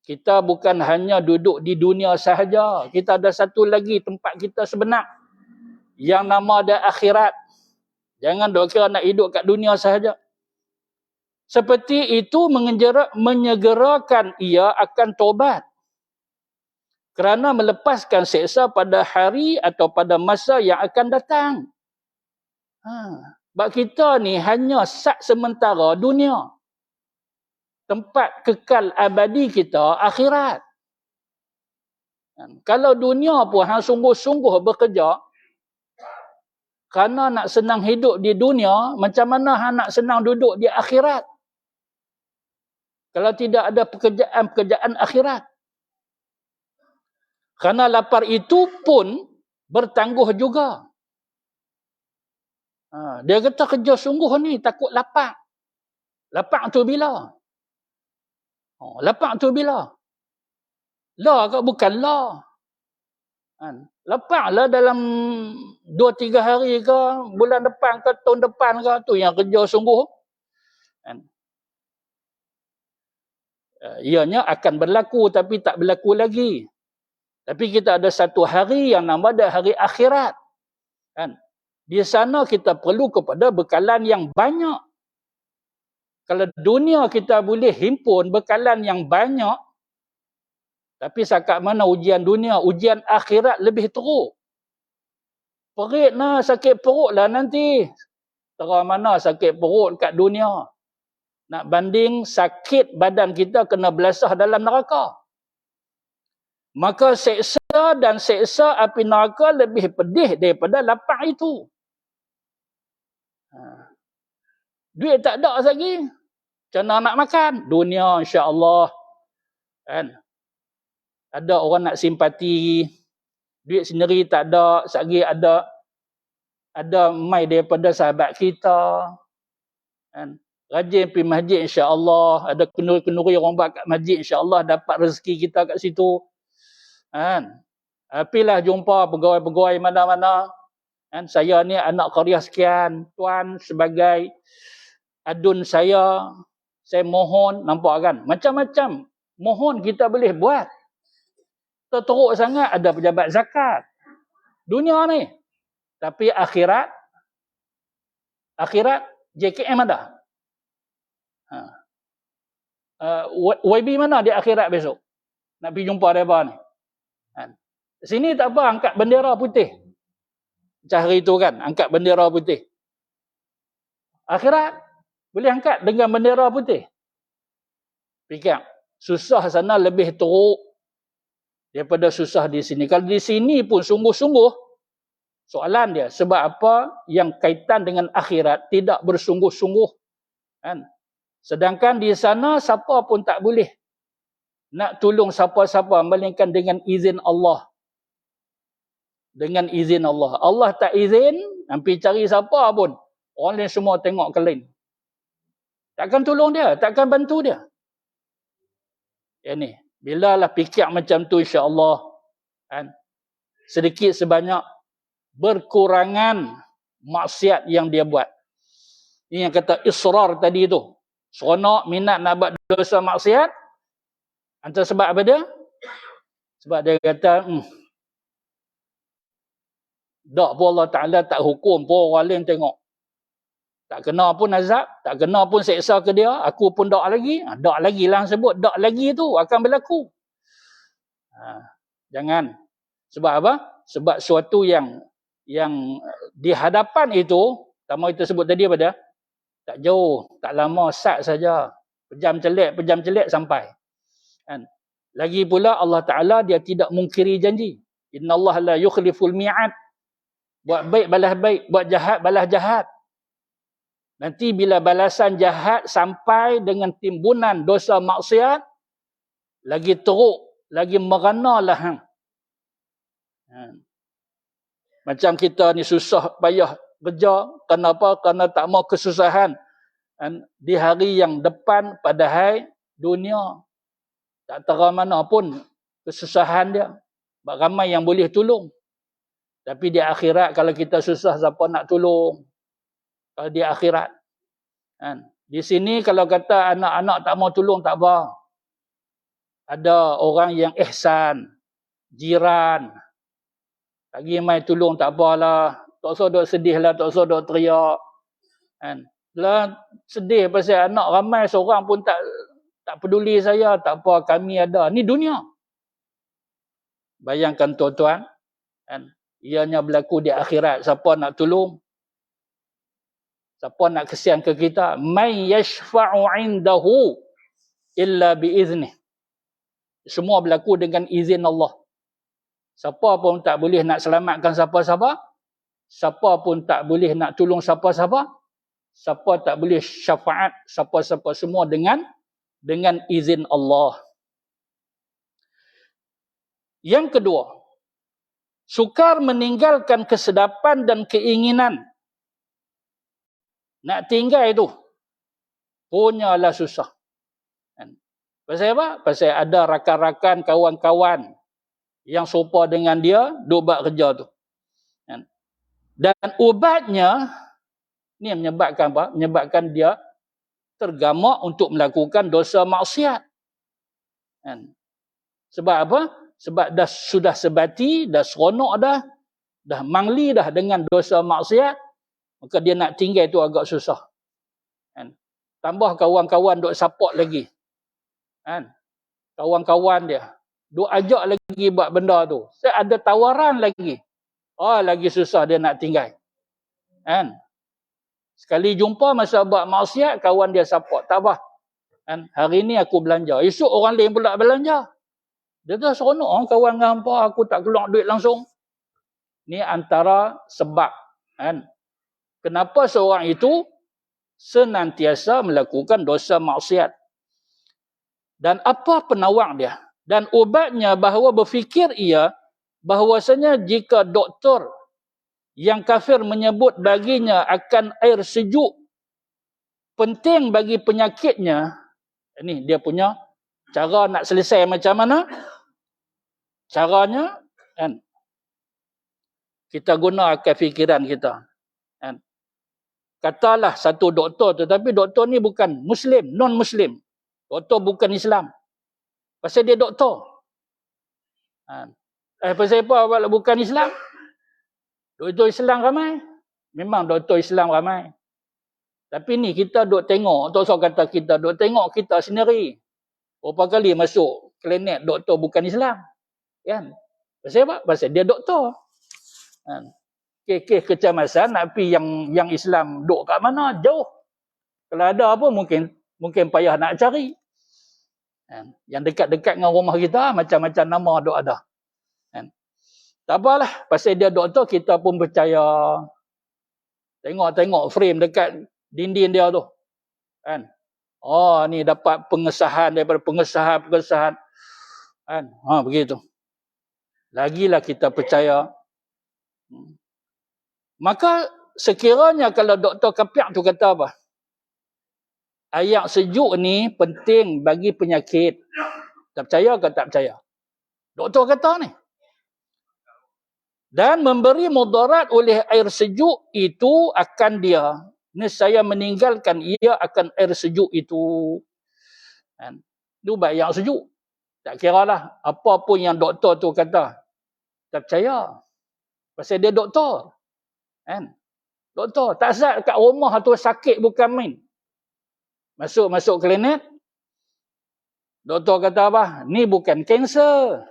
kita bukan hanya duduk di dunia sahaja. Kita ada satu lagi tempat kita sebenar. Yang nama ada akhirat. Jangan dok kira nak hidup kat dunia sahaja. Seperti itu menyegerakan ia akan taubat. Kerana melepaskan seksa pada hari atau pada masa yang akan datang. Sebab kita ni hanya sat sementara dunia. Tempat kekal abadi kita akhirat. Kalau dunia pun hang sungguh-sungguh bekerja kerana nak senang hidup di dunia, macam mana hang nak senang duduk di akhirat? Kalau tidak ada pekerjaan-pekerjaan akhirat. Kerana lapar itu pun bertangguh juga. Dia kata kerja sungguh ni takut lapar. Lapar tu bila? Lapar tu bila? La ke bukan la? Lapar lah dalam 2-3 hari ke, bulan depan ke, tahun depan ke, tu yang kerja sungguh. Ianya akan berlaku tapi tak berlaku lagi. Tapi kita ada satu hari yang nama dia hari akhirat. Di sana kita perlu kepada bekalan yang banyak. Kalau dunia kita boleh himpun bekalan yang banyak, tapi sakat mana ujian dunia, ujian akhirat lebih teruk. Perit lah, sakit perut lah nanti. Terang mana sakit perut kat dunia. Nak banding sakit badan kita kena belasah dalam neraka. Maka seksa dan seksa api neraka lebih pedih daripada lapar itu. Duit tak ada lagi. Macam mana nak makan? Dunia insya-Allah. Ada orang nak simpati. Duit sendiri tak ada. Sehari ada mai daripada sahabat kita. Rajin pergi masjid insya-Allah. Ada kenuri-kenuri orang buat kat masjid insya-Allah dapat rezeki kita kat situ. Apilah jumpa pegawai-pegawai mana-mana. Saya ni anak qaryah sekian. Tuan sebagai adun saya mohon, nampak kan? Macam-macam mohon kita boleh buat. Teruk sangat ada pejabat zakat. Dunia ni. Tapi akhirat JKM ada. YB mana di akhirat besok? Nak pergi jumpa mereka ni. Sini tak apa, angkat bendera putih. Macam hari tu kan, angkat bendera putih. Akhirat boleh angkat dengan bendera putih. Fikir, susah sana lebih teruk daripada susah di sini. Kalau di sini pun sungguh-sungguh, soalan dia, sebab apa yang kaitan dengan akhirat tidak bersungguh-sungguh. Sedangkan di sana siapa pun tak boleh nak tolong siapa-siapa melainkan dengan izin Allah. Dengan izin Allah. Allah tak izin, hampir cari siapa pun. Orang lain semua tengok ke lain. Takkan tolong dia, takkan bantu dia. Ini, bilalah fikir macam tu insya-Allah. Sedikit sebanyak berkurangan maksiat yang dia buat. Ini yang kata israr tadi tu. Seronok minat nak buat dosa maksiat. Antara sebab apa dia? Sebab dia kata, dak pun Allah Ta'ala tak hukum pun orang lain tengok. Tak kena pun azab, tak kena pun seksa ke dia, aku pun dak lagi. Dak lagi lah sebut, dak lagi tu akan berlaku. Jangan. Sebab apa? Sebab suatu yang di hadapan itu, sama kita sebut tadi apa dia? Tak jauh, tak lama, sat saja. Pejam celik sampai. Lagi pula Allah Ta'ala dia tidak mungkiri janji. Innallaha la yukhliful mi'ad. Buat baik balas baik, buat jahat balas jahat. Nanti bila balasan jahat sampai dengan timbunan dosa maksiat, lagi teruk, lagi meranalah. Macam kita ni susah payah kerja, kenapa? Kerana tak mau kesusahan di hari yang depan padahal dunia tak tera mana pun kesusahan dia. Ramai yang boleh tolong. Tapi di akhirat kalau kita susah siapa nak tolong? Kalau di akhirat. Di sini kalau kata anak-anak tak mau tolong tak apa. Ada orang yang ihsan, jiran. Lagi mai tolong tak apalah. Tak usah duk sedih lah, tak usah duk teriak. Lah sedih pasal anak ramai seorang pun tak peduli saya, tak apa kami ada. Ni dunia. Bayangkan tuan-tuan, kan? Ianya berlaku di akhirat, siapa nak tolong? Siapa nak kesian ke kita? May yashfa'u 'indahu illa biiznih. Semua berlaku dengan izin Allah. Siapa pun tak boleh nak selamatkan siapa-siapa. Siapa pun tak boleh nak tolong siapa-siapa. Siapa tak boleh syafaat siapa-siapa, semua dengan izin Allah. Yang kedua, sukar meninggalkan kesedapan dan keinginan. Nak tinggal itu punyalah susah. Pasal apa? Pasal ada rakan-rakan, kawan-kawan yang serupa dengan dia duk buat kerja tu. Dan ubatnya ni menyebabkan apa? Menyebabkan dia tergamak untuk melakukan dosa maksiat. Sebab apa? Sebab dah sudah sebati, dah seronok dah mangli dah dengan dosa maksiat, maka dia nak tinggal itu agak susah. Tambah kawan-kawan duk support lagi. Kawan-kawan dia duk ajak lagi buat benda tu. Ada tawaran lagi. Lagi susah dia nak tinggal. Sekali jumpa masa buat maksiat, kawan dia support. Tak apa. Hari ni aku belanja. Esok orang lain pula belanja. Dia dah seronok. Kawan dengan hampa, aku tak keluar duit langsung. Ni antara sebab. Kenapa seorang itu senantiasa melakukan dosa maksiat. Dan apa penawar dia? Dan ubatnya bahawa berfikir ia bahawasanya jika doktor yang kafir menyebut baginya akan air sejuk penting bagi penyakitnya, ini dia punya cara nak selesai macam mana? Caranya kita guna akal fikiran kita. Katalah satu doktor, tetapi doktor ni bukan Muslim, non-Muslim. Doktor bukan Islam. Pasal dia doktor. Pasal apa bukan Islam? Doktor Islam ramai. Memang doktor Islam ramai. Tapi ni kita duk tengok. Tak usah kata kita duk tengok kita sendiri. Berapa kali masuk klinik doktor bukan Islam. Pasal apa? Pasal dia doktor. Kes kecemasan nak pergi yang Islam duk kat mana? Jauh. Kalau ada apa mungkin payah nak cari. Yang dekat-dekat dengan rumah kita macam-macam nama duk ada. Tak apalah, pasal dia doktor kita pun percaya. Tengok frame dekat dinding dia tu. Ni dapat pengesahan daripada pengesahan. Begitu. Lagilah kita percaya. Maka sekiranya kalau Dr. Kapiak tu kata apa? Air sejuk ni penting bagi penyakit. Tak percaya ke tak percaya? Doktor kata ni. Dan memberi mudarat oleh air sejuk itu akan dia. Nescaya meninggalkan ia akan air sejuk itu. Itu baik yang sejuk. Tak kira lah apa pun yang doktor tu kata. Tak percaya. Pasal dia doktor. Doktor. Tak sat kat rumah tu sakit bukan main. Masuk klinik. Doktor kata apa? Ni bukan kanser.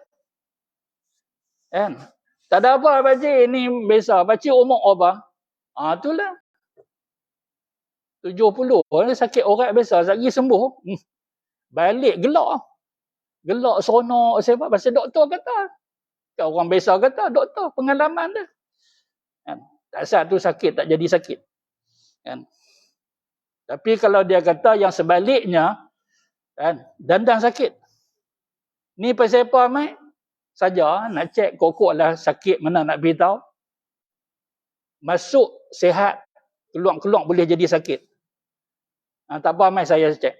Tak ada apa pakcik, ni biasa. Pakcik umur apa? Itulah. 70. Sakit orat biasa, lagi sembuh. Balik gelak. Gelak seronok. Sebab pasal doktor kata. Orang biasa kata, doktor pengalaman dah. Tak sat tu sakit, tak jadi sakit. Tapi kalau dia kata yang sebaliknya, dandan sakit. Ni pasal apa, Mat? Saja nak cek kokok lah sakit mana nak beritahu. Masuk sihat, keluar boleh jadi sakit. Tak apa mai saya cek.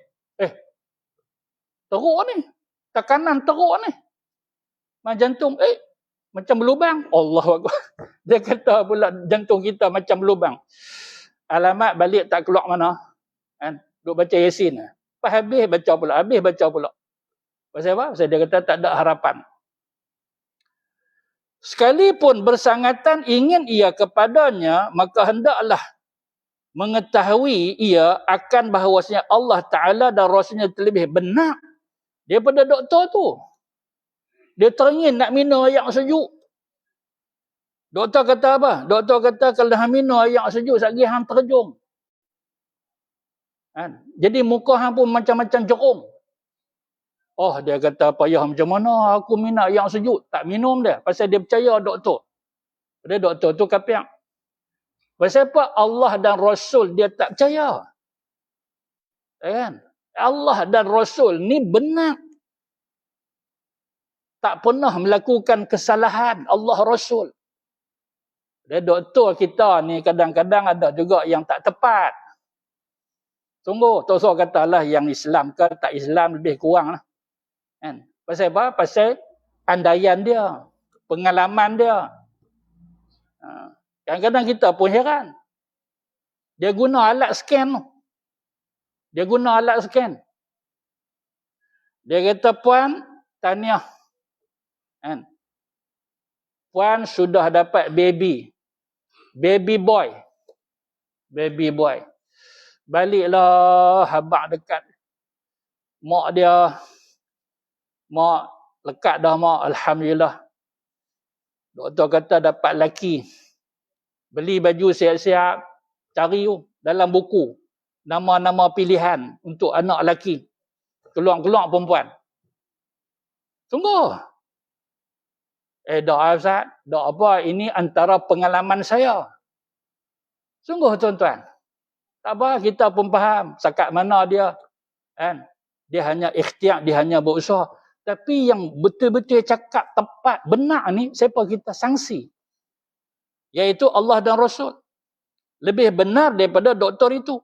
Teruk ni. Tekanan teruk ni. Jantung macam berlubang. Allahuakbar. Dia kata pula jantung kita macam berlubang. Alamat balik tak keluar mana. Duk baca Yasin. Habis baca pula. Pasal apa? Pasal dia kata tak ada harapan. Sekalipun bersangatan ingin ia kepadanya, maka hendaklah mengetahui ia akan bahawasanya Allah Ta'ala dan Rasulnya terlebih benar daripada doktor tu. Dia teringin nak minum air sejuk. Doktor kata apa? Doktor kata kalau hang minum air sejuk, satgi hang terjung. Kan? Jadi muka hang pun macam-macam cerung. Oh, dia kata, payah macam mana aku minum air sejuk. Tak minum dia. Pasal dia percaya doktor. Dia doktor tu kapiak. Pasal apa? Allah dan Rasul dia tak percaya. Kan? Allah dan Rasul ni benar. Tak pernah melakukan kesalahan Allah Rasul. Dia doktor kita ni kadang-kadang ada juga yang tak tepat. Sungguh, Tosor katalah yang Islam ke tak Islam lebih kurang lah. Kan? Pasal apa? Pasal andaian dia. Pengalaman dia. Kadang-kadang kita pun heran. Dia guna alat scan tu. Dia guna alat scan. Dia kata, puan, tahniah. Kan? Puan sudah dapat baby. Baby boy. Baby boy. Baliklah habaq dekat. Mak dia. Mak lekat dah mak. Alhamdulillah. Doktor kata dapat laki. Beli baju siap-siap. Cari dalam buku. Nama-nama pilihan untuk anak laki. Keluar-keluar perempuan. Sungguh. Tak Ustaz. Tak apa. Ini antara pengalaman saya. Sungguh tuan-tuan. Tak apa. Kita pun faham. Sakat mana dia. Kan? Dia hanya ikhtiar. Dia hanya berusaha. Tapi yang betul-betul cakap tepat. Benar ni. Siapa kita sanksi. Iaitu Allah dan Rasul. Lebih benar daripada doktor itu.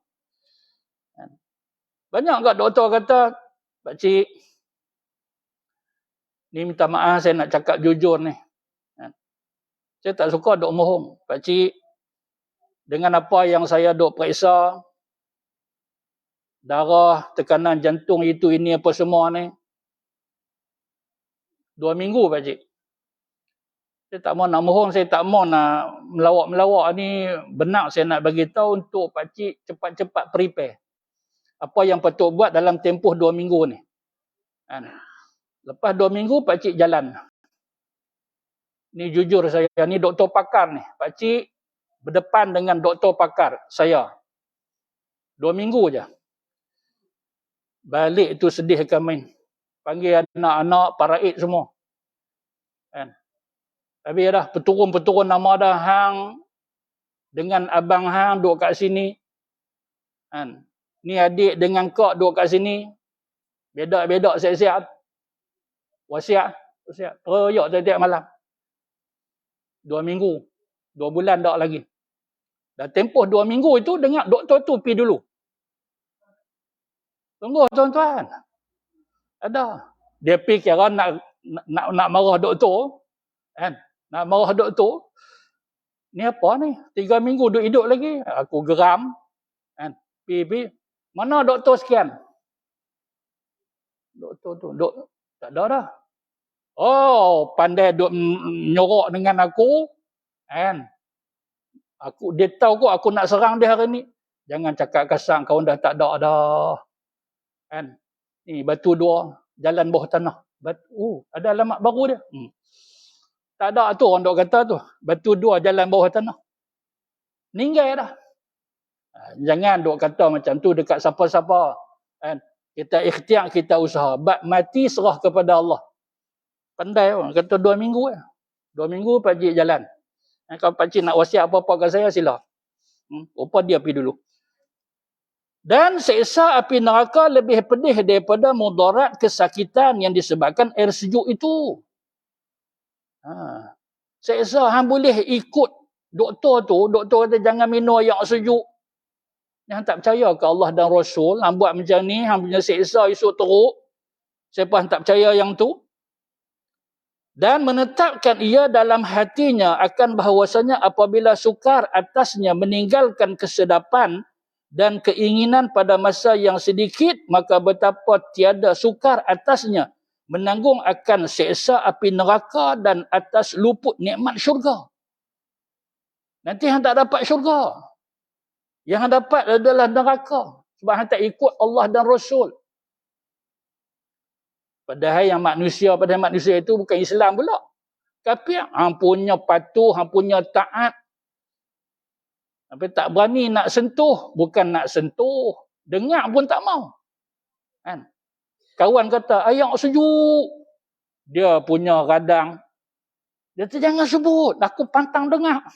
Banyak kat doktor kata. Pakcik. Ni minta maaf saya nak cakap jujur ni. Saya tak suka duk mohong. Pakcik, dengan apa yang saya duk periksa, darah, tekanan jantung itu, ini apa semua ni, 2 minggu pakcik. Saya tak mau nak mohong, saya tak mau nak melawak-melawak ni. Benar saya nak bagi tahu untuk pakcik cepat-cepat prepare. Apa yang patut buat dalam tempoh 2 minggu ni. Lepas 2 minggu, pakcik jalan. Ni jujur saya, ni doktor pakar ni. Pakcik berdepan dengan doktor pakar saya. 2 minggu je. Balik tu sedih kan main. Panggil anak-anak, paraid semua. Kan? Habis dah, peturun-peturun nama dah hang. Dengan abang hang duduk kat sini. Kan? Ni adik dengan kak duduk kat sini. Bedak-bedak siap-siap. Wasiat. Terayok tiap-tiap malam. 2 minggu. 2 bulan tak lagi. Dah tempoh 2 minggu itu dengar doktor tu pergi dulu. Tunggu tuan-tuan. Ada. Dia pergi kira nak marah doktor. Kan? Nak marah doktor. Ni apa ni? 3 minggu duduk hidup lagi. Aku geram. Kan? Pergi. Mana doktor sekian? Doktor tu. Tak ada dah. Oh, pandai duk nyorok dengan aku. Kan? Dia tahu kok aku nak serang dia hari ni. Jangan cakap kasar, kau dah tak ada dah. Kan? Ni batu 2, jalan bawah tanah. Ada alamat baru dia. Tak ada tu orang duk kata tu. Batu 2, jalan bawah tanah. Ninggal dah. Jangan duk kata macam tu dekat siapa-siapa. Kan? Kita ikhtiar, kita usaha. Mati serah kepada Allah. Pandai orang kata 2 minggu. 2 minggu pakcik jalan. Kalau pakcik nak wasiat apa-apa kat saya, sila. Rupa dia pergi dulu. Dan seksa api neraka lebih pedih daripada mudarat kesakitan yang disebabkan air sejuk itu. Seksa hang boleh ikut doktor tu. Doktor kata jangan minum air sejuk. Hang tak percaya ke Allah dan Rasul. Hang buat macam ni, hang punya seksa esok teruk. Siapa hang tak percaya yang tu? Dan menetapkan ia dalam hatinya akan bahawasanya apabila sukar atasnya meninggalkan kesedapan dan keinginan pada masa yang sedikit, maka betapa tiada sukar atasnya menanggung akan seksa api neraka dan atas luput nikmat syurga. Nanti hang tak dapat syurga. Yang hang dapat adalah neraka. Sebab hang tak ikut Allah dan Rasul. Padahal manusia itu bukan Islam pula. Kafir. Hang punya patuh, hang punya taat. Tapi tak berani nak sentuh. Bukan nak sentuh. Dengar pun tak mau. Kan? Kawan kata, ayak sejuk. Dia punya radang. Dia kata, jangan sebut. Aku pantang dengar.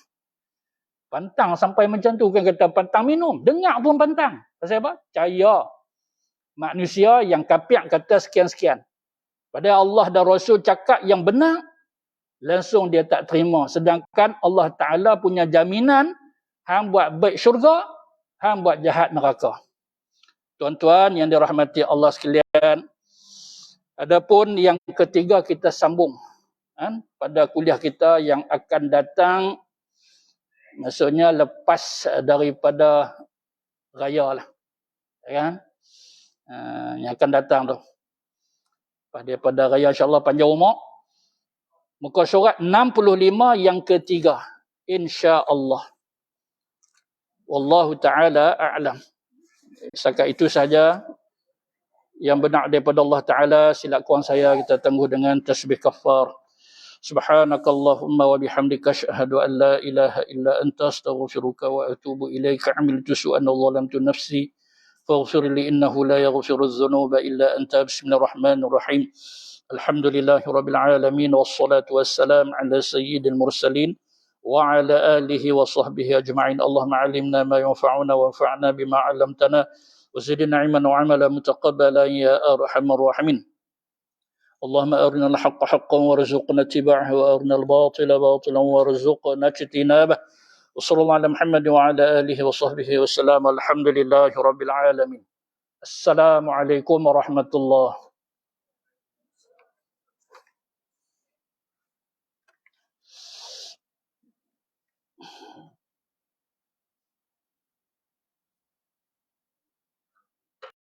Pantang sampai macam tu. Bukan kata pantang minum. Dengar pun pantang. Pasal apa? Percaya. Manusia yang kafir kata sekian-sekian. Padahal Allah dan Rasul cakap yang benar. Langsung dia tak terima. Sedangkan Allah Ta'ala punya jaminan. Hang buat baik syurga, hang buat jahat neraka. Tuan-tuan yang dirahmati Allah sekalian, adapun yang ketiga kita sambung pada kuliah kita yang akan datang, maksudnya lepas daripada raya lah. Kan? Yang akan datang tu. Daripada raya insyaAllah panjang umur. Muka surat 65 yang ketiga. InsyaAllah. Wallahu ta'ala a'lam. Setakat itu saja yang benar daripada Allah Ta'ala. Sila kurang saya kita tangguh dengan tasbih kafar. Subhanakallahumma wa bihamdika asyhadu an la ilaha illa anta astaghfiruka wa atubu ilaika. Amiltu su'an wa zalamtu nafsi faghfir li innahu la yaghfiru adh-dhunuba illa anta. Bismillahirrahmanirrahim. Alhamdulillahi rabbil alamin wassalatu wassalam ala sayyidil mursalin وعلى آله وصحبه أجمعين. اللهم علمنا ما ينفعنا وانفعنا بما علمتنا وزدنا علما وعملا متقبلا يا أرحم الراحمين. اللهم أرنا الحق حقا وارزقنا اتباعه وأرنا الباطل باطلا وارزقنا اجتنابه. وصلى الله على محمد وعلى آله وصحبه وسلم. الحمد لله رب العالمين. السلام عليكم ورحمة الله.